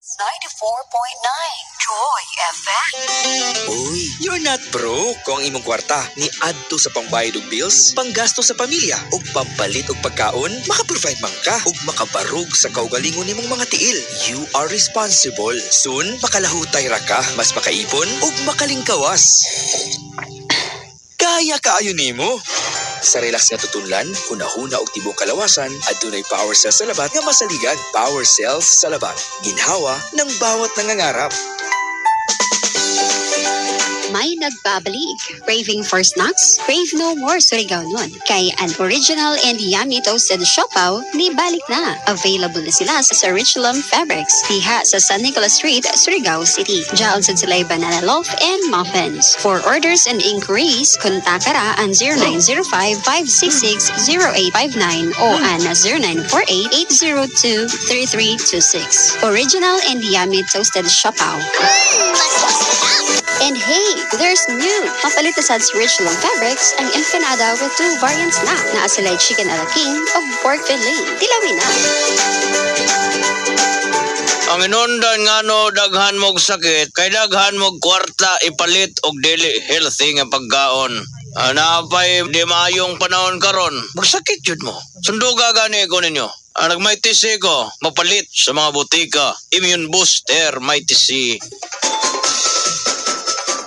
94.9 Joy FM. Uy, you're not broke kung ang imong kwarta ni adto sa pangbayad og bills, panggasto sa pamilya ug pampalit og pagkaon, maka-provide man ka ug makabarug sa kaugalingon nimong mga tiil. You are responsible. Soon, makalahutay ra ka, mas makaipon ug makalingkawas. Kaya kaayo nimo. Sa relax nga tutunlan, hunahuna og tibok kalawasan, adunay power cells sa labat nga masaligan. Power cells sa labat. Ginhawa ng bawat nangangarap. May nagbabalik. Craving for snacks? Crave no more Surigao nun. Kay an original and yummy toasted siopaw, ni balik na. Available na sila sa Richlam Fabrics. Diha sa San Nicolas Street, Surigao City. Diyan sa sila'y banana loaf and muffins. For orders and inquiries, kontak ra ang 0905-566-0859 o ang 0948-802-3326. Original and yummy toasted siopaw. And hey, there's new! Mapalit na sa Richland Fabrics ang empanada with 2 variants na. Naasalay chicken a la king o pork fillet. Tilawin na! Ang inundan nga no, daghan mog sakit, kay daghan mog kwarta ipalit og dili healthy nga pagkaon. Napay di maayong panahon karon, magsakit jud mo. Sunduga gani ko ninyo. Nagmay tisi ko, mapalit sa mga butika. Immune booster, may tisi.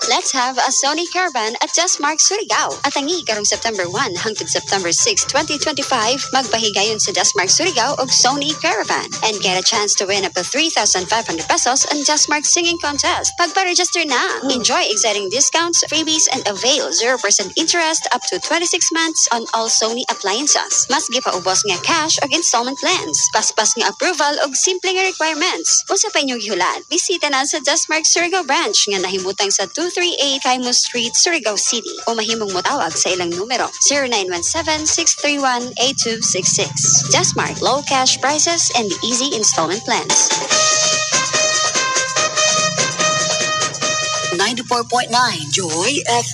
Let's have a Sony Caravan at Desmark Surigao. At tangi karong September 1 hangtod September 6, 2025, magpahigayon sa Desmark Surigao og Sony Caravan and get a chance to win up to 3,500 pesos on Desmark Singing Contest. Pagpa-register na, enjoy exciting discounts, freebies, and avail 0% interest up to 26 months on all Sony appliances. Mas gipaubos nga cash og installment plans. Paspas nga approval og simple nga requirements. Usa pa inyong gihulan, bisita na sa Desmark Surigao branch nga nahimutang sa 238 Caimos Street, Surigao City o mahimong motawag sa ilang numero 0917-631-8266. Desmark, low cash prices and easy installment plans. 94.9 Joy FM.